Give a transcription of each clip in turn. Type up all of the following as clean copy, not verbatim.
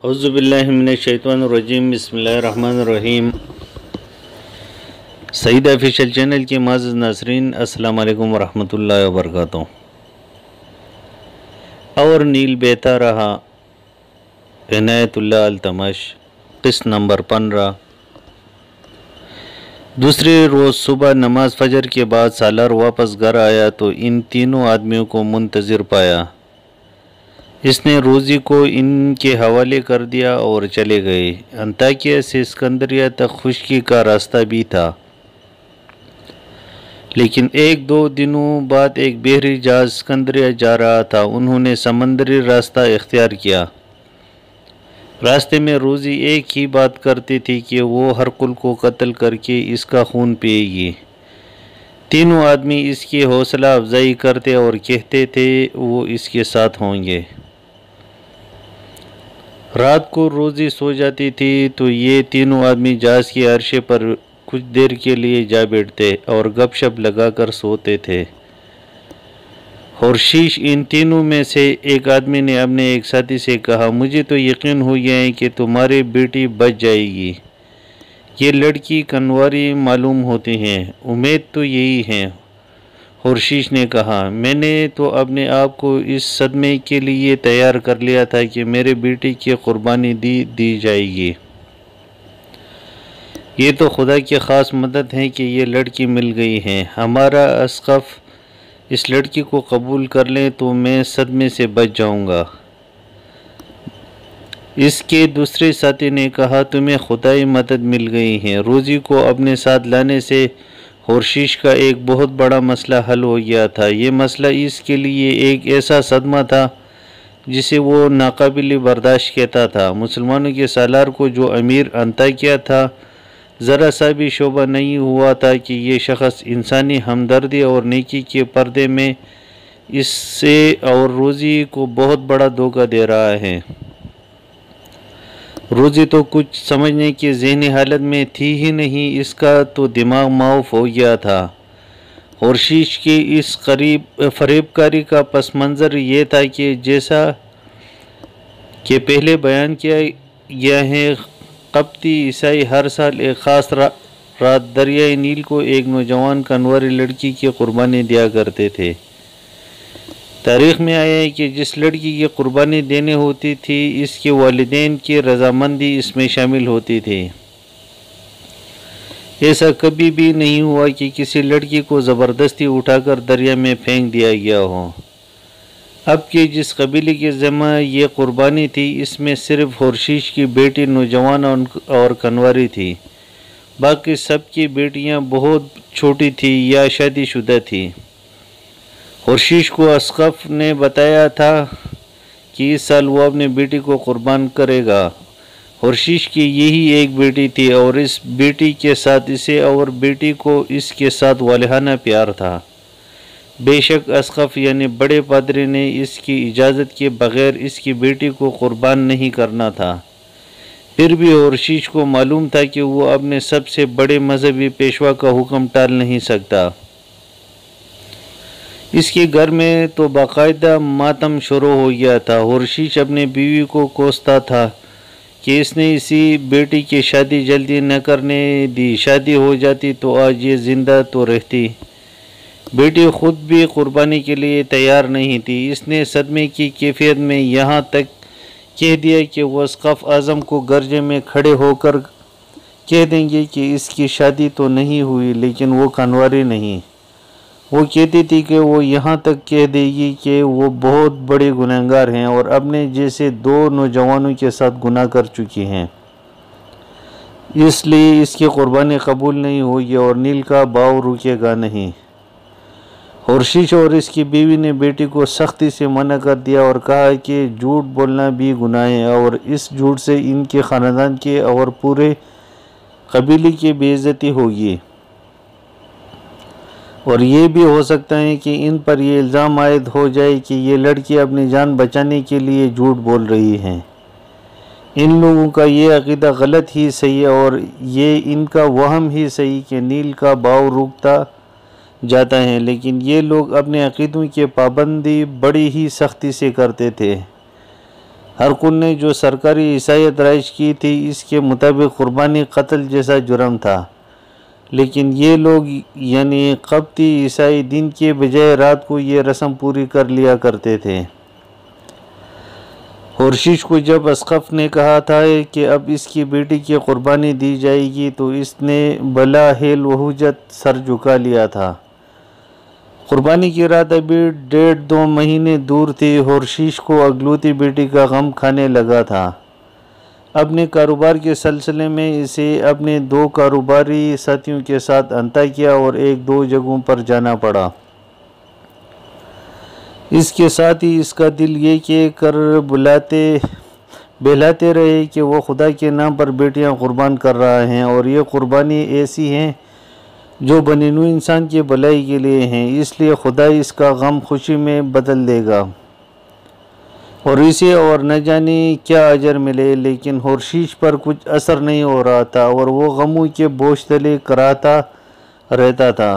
اعوذ باللہ من الشیطان الرجیم، بسم اللہ الرحمن الرحیم۔ سعید آفیشل چینل کے معزز ناظرین، السلام علیکم ورحمۃ اللہ وبرکاتہ۔ اور نیل بہتا رہا، عنایت اللہ التمش، قسط نمبر 15۔ دوسرے روز صبح نماز فجر کے بعد سالار واپس گھر آیا تو ان تینوں آدمیوں کو منتظر پایا۔ اس نے روزی کو ان کے حوالے کر دیا اور چلے گئے۔ انطاکیہ سے اسکندریہ تک خشکی کا راستہ بھی تھا، لیکن ایک دو دنوں بعد ایک بحری جہاز اسکندریہ جا رہا تھا۔ انہوں نے سمندری راستہ اختیار کیا۔ راستے میں روزی ایک ہی بات کرتی تھی کہ وہ ہرقل کو قتل کر کے اس کا خون پیے گی۔ تینوں آدمی اس کی حوصلہ افزائی کرتے اور کہتے تھے وہ اس کے ساتھ ہوں گے۔ رات کو روزی سو جاتی تھی تو یہ تینوں آدمی جہاز کے عرصے پر کچھ دیر کے لیے جا بیٹھتے اور گپ شپ لگا کر سوتے تھے۔ خورشید ان تینوں میں سے ایک آدمی نے اپنے ایک ساتھی سے کہا، مجھے تو یقین ہو گیا ہے کہ تمہاری بیٹی بچ جائے گی۔ یہ لڑکی کنواری معلوم ہوتی ہے، امید تو یہی ہے۔ خورشید نے کہا، میں نے تو اپنے آپ کو اس صدمے کے لیے تیار کر لیا تھا کہ میرے بیٹی کی قربانی دی جائے گی۔ یہ تو خدا کی خاص مدد ہے کہ یہ لڑکی مل گئی ہے۔ ہمارا اسقف اس لڑکی کو قبول کر لیں تو میں صدمے سے بچ جاؤں گا۔ اس کے دوسرے ساتھی نے کہا، تمہیں خدائی مدد مل گئی ہے۔ روزی کو اپنے ساتھ لانے سے خورشید کا ایک بہت بڑا مسئلہ حل ہو گیا تھا۔ یہ مسئلہ اس کے لیے ایک ایسا صدمہ تھا جسے وہ ناقابل برداشت کہتا تھا۔ مسلمانوں کے سالار کو جو امیر انطاکیہ تھا، ذرا سا بھی شبہ نہیں ہوا تھا کہ یہ شخص انسانی ہمدردی اور نیکی کے پردے میں اس سے اور روزی کو بہت بڑا دھوکہ دے رہا ہے۔ روزی تو کچھ سمجھنے کی ذہنی حالت میں تھی ہی نہیں، اس کا تو دماغ معاف ہو گیا تھا۔ خورشید کی اس فریب کاری کا پس منظر یہ تھا کہ جیسا کہ پہلے بیان کیا گیا ہے، قبطی عیسائی ہر سال ایک خاص رات دریائے نیل کو ایک نوجوان کنواری لڑکی کی قربانی دیا کرتے تھے۔ تاریخ میں آیا ہے کہ جس لڑکی کی قربانی دینے ہوتی تھی، اس کے والدین کی رضامندی اس میں شامل ہوتی تھی۔ ایسا کبھی بھی نہیں ہوا کہ کسی لڑکی کو زبردستی اٹھا کر دریا میں پھینک دیا گیا ہو۔ اب کہ جس قبیلے کی ذمہ یہ قربانی تھی، اس میں صرف خورشید کی بیٹی نوجوان اور کنواری تھی۔ باقی سب کی بیٹیاں بہت چھوٹی تھیں یا شادی شدہ تھیں۔ خورشید کو اسقف نے بتایا تھا کہ اس سال وہ اپنی بیٹی کو قربان کرے گا۔ خورشید کی یہی ایک بیٹی تھی اور اس بیٹی کے ساتھ اسے اور بیٹی کو اس کے ساتھ والہانہ پیار تھا۔ بے شک اسقف یعنی بڑے پادری نے اس کی اجازت کے بغیر اس کی بیٹی کو قربان نہیں کرنا تھا۔ پھر بھی خورشید کو معلوم تھا کہ وہ اپنے سب سے بڑے مذہبی پیشوا کا حکم ٹال نہیں سکتا۔ اس کے گھر میں تو باقاعدہ ماتم شروع ہو گیا تھا۔ خورشید اپنی بیوی کو کوستا تھا کہ اس نے اسی بیٹی کی شادی جلدی نہ کرنے دی، شادی ہو جاتی تو آج یہ زندہ تو رہتی۔ بیٹی خود بھی قربانی کے لیے تیار نہیں تھی۔ اس نے صدمے کی کیفیت میں یہاں تک کہہ دیا کہ وہ اسقف اعظم کو گرجے میں کھڑے ہو کر کہہ دیں گے کہ اس کی شادی تو نہیں ہوئی لیکن وہ کنواری نہیں۔ وہ کہتی تھی کہ وہ یہاں تک کہہ دے گی کہ وہ بہت بڑے گنہگار ہیں اور اپنے جیسے دو نوجوانوں کے ساتھ گناہ کر چکی ہیں، اس لیے اس کی قربانی قبول نہیں ہوگی اور نیل کا بہاؤ رکے گا نہیں۔ خورشید اور اس کی بیوی نے بیٹی کو سختی سے منع کر دیا اور کہا کہ جھوٹ بولنا بھی گناہ ہے اور اس جھوٹ سے ان کے خاندان کے اور پورے قبیلے کی بے عزتی ہوگی، اور یہ بھی ہو سکتا ہے کہ ان پر یہ الزام عائد ہو جائے کہ یہ لڑکی اپنی جان بچانے کے لیے جھوٹ بول رہی ہے۔ ان لوگوں کا یہ عقیدہ غلط ہی صحیح اور یہ ان کا وہم ہی صحیح کہ نیل کا بہاؤ رکتا جاتا ہے، لیکن یہ لوگ اپنے عقیدوں کی پابندی بڑی ہی سختی سے کرتے تھے۔ ہرقل نے جو سرکاری عیسائیت رائج کی تھی اس کے مطابق قربانی قتل جیسا جرم تھا، لیکن یہ لوگ یعنی قبطی عیسائی دن کے بجائے رات کو یہ رسم پوری کر لیا کرتے تھے۔ ہورشیش کو جب اسقف نے کہا تھا کہ اب اس کی بیٹی کی قربانی دی جائے گی تو اس نے بلا حیل و حجت سر جھکا لیا تھا۔ قربانی کی رات ابھی 1.5-2 مہینے دور تھی۔ ہورشیش کو اگلوتی بیٹی کا غم کھانے لگا تھا۔ اپنے کاروبار کے سلسلے میں اسے اپنے 2 کاروباری ساتھیوں کے ساتھ انطاکیہ اور 1-2 جگہوں پر جانا پڑا۔ اس کے ساتھ ہی اس کا دل یہ کہہ کر بہلاتے رہے کہ وہ خدا کے نام پر بیٹیاں قربان کر رہا ہے اور یہ قربانی ایسی ہیں جو بنی نوع انسان کی بھلائی کے لیے ہیں، اس لیے خدا اس کا غم خوشی میں بدل دے گا اور اسے اور نہ جانے کیا اجر ملے۔ لیکن ہورشیش پر کچھ اثر نہیں ہو رہا تھا اور وہ غموں کے بوجھ تلے کراہتا رہتا تھا۔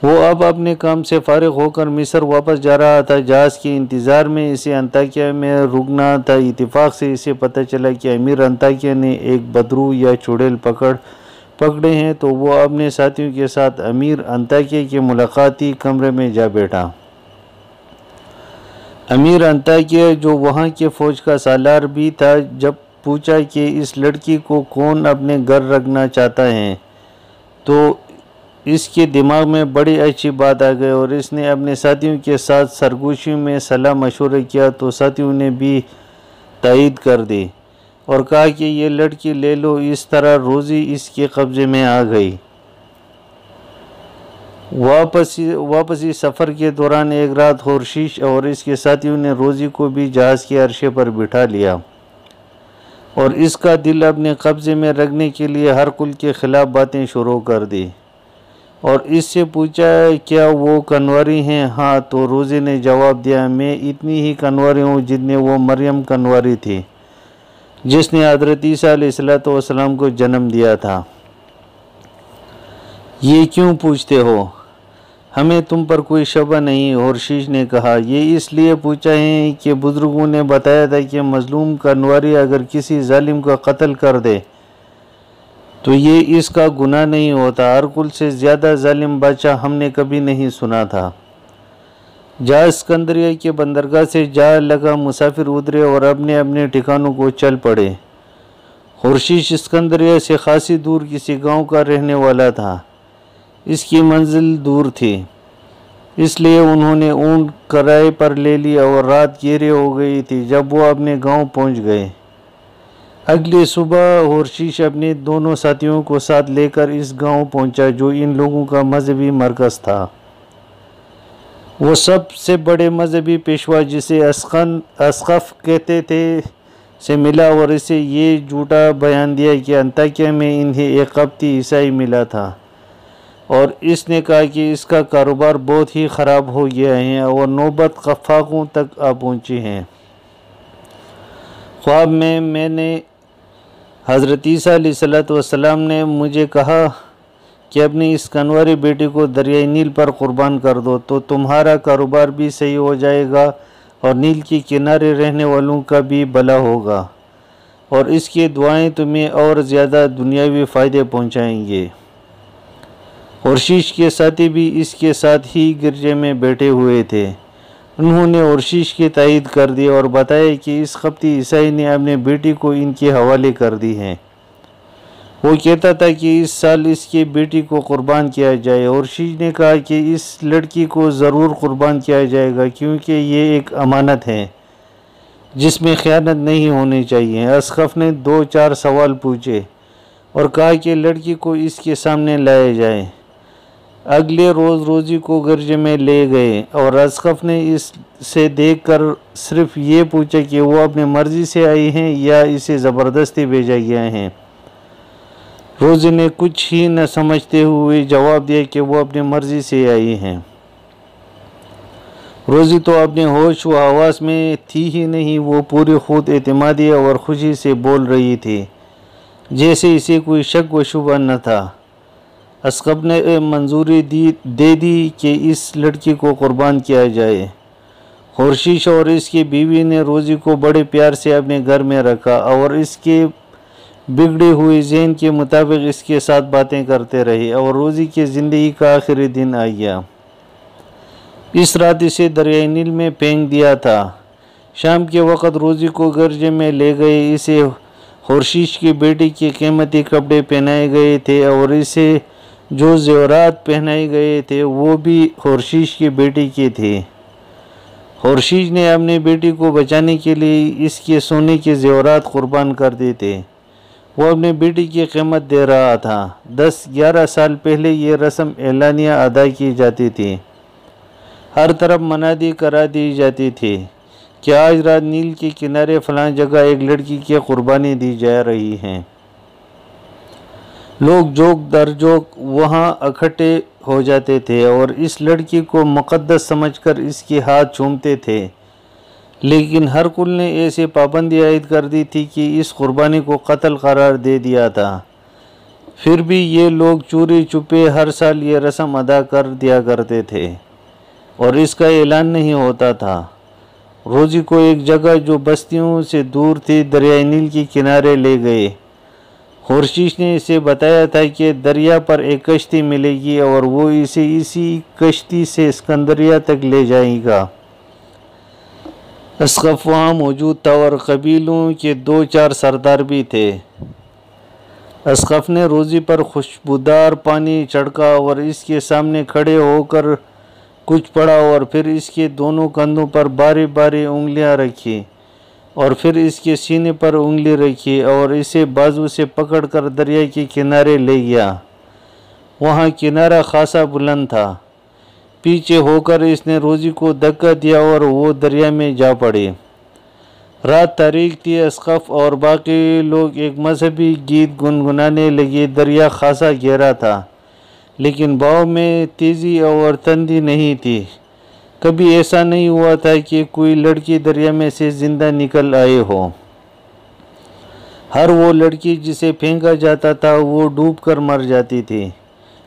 وہ اب اپنے کام سے فارغ ہو کر مصر واپس جا رہا تھا۔ جہاز کے انتظار میں اسے انطاکیہ میں رکنا تھا۔ اتفاق سے اسے پتہ چلا کہ امیر انطاکیہ نے ایک بدرو یا چڑیل پکڑے ہیں، تو وہ اپنے ساتھیوں کے ساتھ امیر انطاکیہ کے ملاقاتی کمرے میں جا بیٹھا۔ امیر انطاکیہ جو وہاں کے فوج کا سالار بھی تھا، جب پوچھا کہ اس لڑکی کو کون اپنے گھر رکھنا چاہتا ہے تو اس کے دماغ میں بڑی اچھی بات آ گئی اور اس نے اپنے ساتھیوں کے ساتھ سرگوشی میں صلاح مشورہ کیا تو ساتھیوں نے بھی تائید کر دی اور کہا کہ یہ لڑکی لے لو۔ اس طرح روزی اس کے قبضے میں آ گئی۔ واپسی سفر کے دوران ایک رات ہورشیش اور اس کے ساتھیوں نے روزی کو بھی جہاز کے عرصے پر بٹھا لیا اور اس کا دل اپنے قبضے میں رکھنے کے لیے ہرقل کے خلاف باتیں شروع کر دی اور اس سے پوچھا کیا وہ کنواری ہیں؟ ہاں، تو روزی نے جواب دیا، میں اتنی ہی کنواری ہوں جتنے وہ مریم کنواری تھی جس نے حضرت عیسیٰ علیہ السلام کو جنم دیا تھا۔ یہ کیوں پوچھتے ہو؟ ہمیں تم پر کوئی شبہ نہیں، ہورشیش نے کہا۔ یہ اس لیے پوچھا ہے کہ بزرگوں نے بتایا تھا کہ مظلوم کنواری اگر کسی ظالم کا قتل کر دے تو یہ اس کا گناہ نہیں ہوتا۔ ہرقل سے زیادہ ظالم بادشاہ ہم نے کبھی نہیں سنا تھا۔ جہاز اسکندریہ کے بندرگاہ سے جا لگا، مسافر اترے اور اپنے اپنے ٹھکانوں کو چل پڑے۔ ہورشیش اسکندریہ سے خاصی دور کسی گاؤں کا رہنے والا تھا۔ اس کی منزل دور تھی، اس لیے انہوں نے اونٹ کرائے پر لے لیا اور رات گہری ہو گئی تھی جب وہ اپنے گاؤں پہنچ گئے۔ اگلی صبح ہورشیش اپنے دونوں ساتھیوں کو ساتھ لے کر اس گاؤں پہنچا جو ان لوگوں کا مذہبی مرکز تھا۔ وہ سب سے بڑے مذہبی پیشوا جسے اسقف کہتے تھے سے ملا اور اسے یہ جھوٹا بیان دیا کہ انطاکیہ میں انہیں ایک قبطی عیسائی ملا تھا اور اس نے کہا کہ اس کا کاروبار بہت ہی خراب ہو گیا ہے اور نوبت قفاقوں تک آ پہنچی ہے۔ خواب میں نے حضرت عیسیٰ علیہ السلام نے مجھے کہا کہ اپنی اس کنواری بیٹی کو دریائے نیل پر قربان کر دو تو تمہارا کاروبار بھی صحیح ہو جائے گا اور نیل کے کنارے رہنے والوں کا بھی بھلا ہوگا اور اس کی دعائیں تمہیں اور زیادہ دنیاوی فائدے پہنچائیں گے۔ ہورشیش کے ساتھی بھی اس کے ساتھ ہی گرجے میں بیٹھے ہوئے تھے۔ انہوں نے ہورشیش کی تائید کر دی اور بتایا کہ اس قبطی عیسائی نے اپنے بیٹی کو ان کے حوالے کر دی ہے۔ وہ کہتا تھا کہ اس سال اس کی بیٹی کو قربان کیا جائے۔ ہورشیش نے کہا کہ اس لڑکی کو ضرور قربان کیا جائے گا کیونکہ یہ ایک امانت ہے جس میں خیانت نہیں ہونی چاہیے۔ اسقف نے 2-4 سوال پوچھے اور کہا کہ لڑکی کو اس کے سامنے لایا جائے۔ اگلے روز روزی کو گرجے میں لے گئے اور اسقف نے اس سے دیکھ کر صرف یہ پوچھا کہ وہ اپنی مرضی سے آئی ہیں یا اسے زبردستی بھیجا گیا ہے۔ روزی نے کچھ ہی نہ سمجھتے ہوئے جواب دیا کہ وہ اپنی مرضی سے آئی ہیں۔ روزی تو اپنے ہوش و حواس میں تھی ہی نہیں، وہ پوری خود اعتمادی اور خوشی سے بول رہی تھی جیسے اسے کوئی شک و شبہ نہ تھا۔ اسقف نے منظوری دے دی کہ اس لڑکی کو قربان کیا جائے۔ خورشید اور اس کی بیوی نے روزی کو بڑے پیار سے اپنے گھر میں رکھا اور اس کے بگڑے ہوئے ذہن کے مطابق اس کے ساتھ باتیں کرتے رہے اور روزی کی زندگی کا آخری دن آ گیا۔ اس رات اسے دریائے نیل میں پھینک دیا تھا۔ شام کے وقت روزی کو گرجے میں لے گئے۔ اسے خورشید کی بیٹی کے قیمتی کپڑے پہنائے گئے تھے اور اسے جو زیورات پہنائے گئے تھے وہ بھی خورشید کی بیٹی کے تھے۔ خورشید نے اپنی بیٹی کو بچانے کے لیے اس کے سونے کے زیورات قربان کر دیے تھے۔ وہ اپنی بیٹی کی قیمت دے رہا تھا۔ 10-11 سال پہلے یہ رسم اعلانیہ ادا کی جاتی تھی۔ ہر طرف منادی کرا دی جاتی تھی کہ آج رات نیل کے کنارے فلاں جگہ ایک لڑکی کی قربانی دی جا رہی ہے۔ لوگ جوک در جوک وہاں اکٹھے ہو جاتے تھے اور اس لڑکی کو مقدس سمجھ کر اس کے ہاتھ چومتے تھے، لیکن ہر کل نے ایسے پابندی عائد کر دی تھی کہ اس قربانی کو قتل قرار دے دیا تھا۔ پھر بھی یہ لوگ چوری چھپے ہر سال یہ رسم ادا کر دیا کرتے تھے اور اس کا اعلان نہیں ہوتا تھا۔ روزی کو ایک جگہ جو بستیوں سے دور تھی دریائے نیل کے کنارے لے گئے۔ خورشید نے اسے بتایا تھا کہ دریا پر ایک کشتی ملے گی اور وہ اسے اسی کشتی سے اسکندریہ تک لے جائے گا۔ اسقف وہاں موجود تھا اور قبیلوں کے 2-4 سردار بھی تھے۔ اسقف نے روزی پر خوشبودار پانی چھڑکا اور اس کے سامنے کھڑے ہو کر کچھ پڑھا اور پھر اس کے دونوں کندھوں پر باری باری انگلیاں رکھی اور پھر اس کے سینے پر انگلی رکھی اور اسے بازو سے پکڑ کر دریا کے کنارے لے گیا۔ وہاں کنارہ خاصا بلند تھا۔ پیچھے ہو کر اس نے روزی کو دھکا دیا اور وہ دریا میں جا پڑی۔ رات تاریک تھی۔ اسقف اور باقی لوگ ایک مذہبی گیت گنگنانے لگے۔ دریا خاصا گہرا تھا لیکن بہاؤ میں تیزی اور تندی نہیں تھی۔ کبھی ایسا نہیں ہوا تھا کہ کوئی لڑکی دریا میں سے زندہ نکل آئے ہو۔ ہر وہ لڑکی جسے پھینکا جاتا تھا وہ ڈوب کر مر جاتی تھی،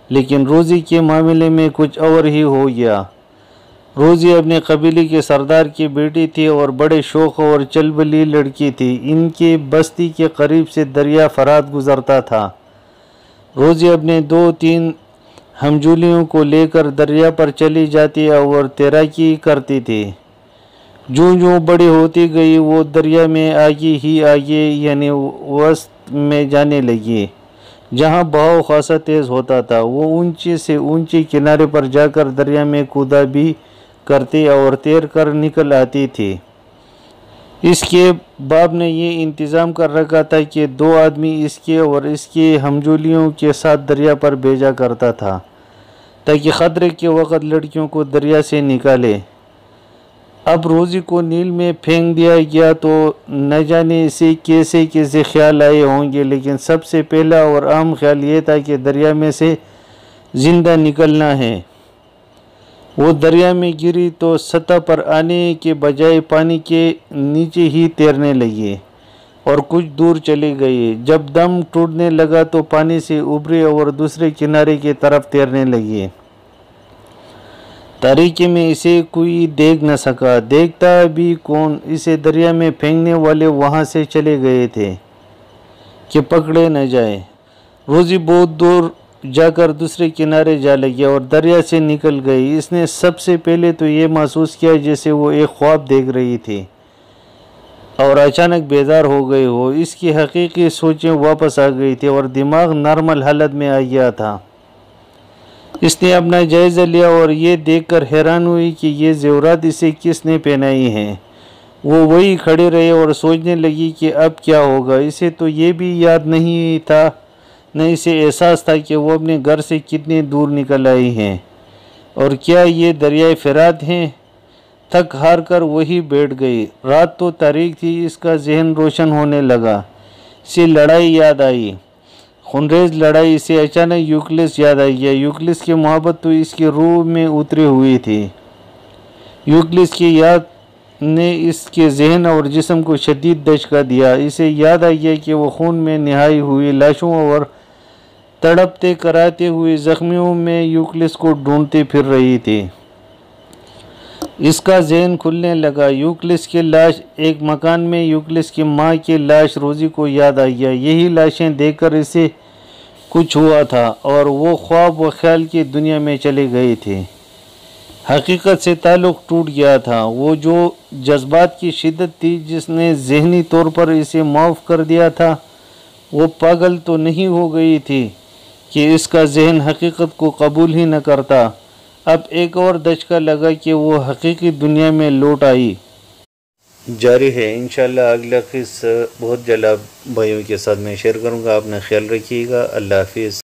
لیکن روزی کے معاملے میں کچھ اور ہی ہو گیا۔ روزی اپنے قبیلے کے سردار کی بیٹی تھی اور بڑے شوق اور چلبلی لڑکی تھی۔ ان کے بستی کے قریب سے دریا فرات گزرتا تھا۔ روزی اپنے 2-3 ہمجولیوں کو لے کر دریا پر چلی جاتی اور تیراکی کرتی تھی۔ جوں بڑی ہوتی گئی وہ دریا میں آگے یعنی وسط میں جانے لگی، جہاں بہاؤ خاصا تیز ہوتا تھا۔ وہ اونچے سے اونچے کنارے پر جا کر دریا میں کودا بھی کرتی اور تیر کر نکل آتی تھی۔ اس کے باپ نے یہ انتظام کر رکھا تھا کہ 2 آدمی اس کے اور اس کے ہمجولیوں کے ساتھ دریا پر بھیجا کرتا تھا تاکہ خطرے کے وقت لڑکیوں کو دریا سے نکالے۔ اب روزی کو نیل میں پھینک دیا گیا تو نہ جانے اسے کیسے خیال آئے ہوں گے، لیکن سب سے پہلا اور اہم خیال یہ تھا کہ دریا میں سے زندہ نکلنا ہے۔ وہ دریا میں گری تو سطح پر آنے کے بجائے پانی کے نیچے ہی تیرنے لگی اور کچھ دور چلی گئی۔ جب دم ٹوٹنے لگا تو پانی سے ابھری اور دوسرے کنارے کی طرف تیرنے لگی۔ تاریکی میں اسے کوئی دیکھ نہ سکا، دیکھتا بھی کون؟ اسے دریا میں پھینکنے والے وہاں سے چلے گئے تھے کہ پکڑے نہ جائے۔ روزی بہت دور جا کر دوسرے کنارے جا لگی اور دریا سے نکل گئی۔ اس نے سب سے پہلے تو یہ محسوس کیا جیسے وہ ایک خواب دیکھ رہی تھی اور اچانک بیدار ہو گئی ہو۔ اس کی حقیقی سوچیں واپس آ گئی تھی اور دماغ نارمل حالت میں آ گیا تھا۔ اس نے اپنا جائزہ لیا اور یہ دیکھ کر حیران ہوئی کہ یہ زیورات اسے کس نے پہنائی ہیں۔ وہ وہی کھڑے رہے اور سوچنے لگی کہ اب کیا ہوگا۔ اسے تو یہ بھی یاد نہیں تھا، نہ اسے احساس تھا کہ وہ اپنے گھر سے کتنے دور نکل آئی ہیں اور کیا یہ دریائے فرات ہیں۔ تھک ہار کر وہی بیٹھ گئی۔ رات تو تاریک تھی۔ اس کا ذہن روشن ہونے لگا۔ اسے لڑائی یاد آئی، خونریز لڑائی۔ اسے اچانک یوکلس یاد آ گیا۔ یوکلس کی محبت تو اس کی روح میں اتری ہوئی تھی۔ یوکلس کی یاد نے اس کے ذہن اور جسم کو شدید دھچکا دیا۔ اسے یاد آ گیا کہ وہ خون میں نہائی ہوئی لاشوں اور تڑپتے کراتے ہوئے زخمیوں میں یوکلس کو ڈھونڈتی پھر رہی تھی۔ اس کا ذہن کھلنے لگا۔ یوکلس کی لاش ایک مکان میں یوکلس کی ماں کی لاش روزی کو یاد آئی۔ یہی لاشیں دیکھ کر اسے کچھ ہوا تھا اور وہ خواب و خیال کی دنیا میں چلے گئے تھے۔ حقیقت سے تعلق ٹوٹ گیا تھا۔ وہ جو جذبات کی شدت تھی جس نے ذہنی طور پر اسے معاف کر دیا تھا، وہ پاگل تو نہیں ہو گئی تھی کہ اس کا ذہن حقیقت کو قبول ہی نہ کرتا۔ اب ایک اور دھچکا لگا کہ وہ حقیقی دنیا میں لوٹ آئی۔ جاری ہے انشاءاللہ اگلا قصہ بہت جلد بھائیوں کے ساتھ میں شیئر کروں گا۔ اپنا خیال رکھیے گا۔ اللہ حافظ۔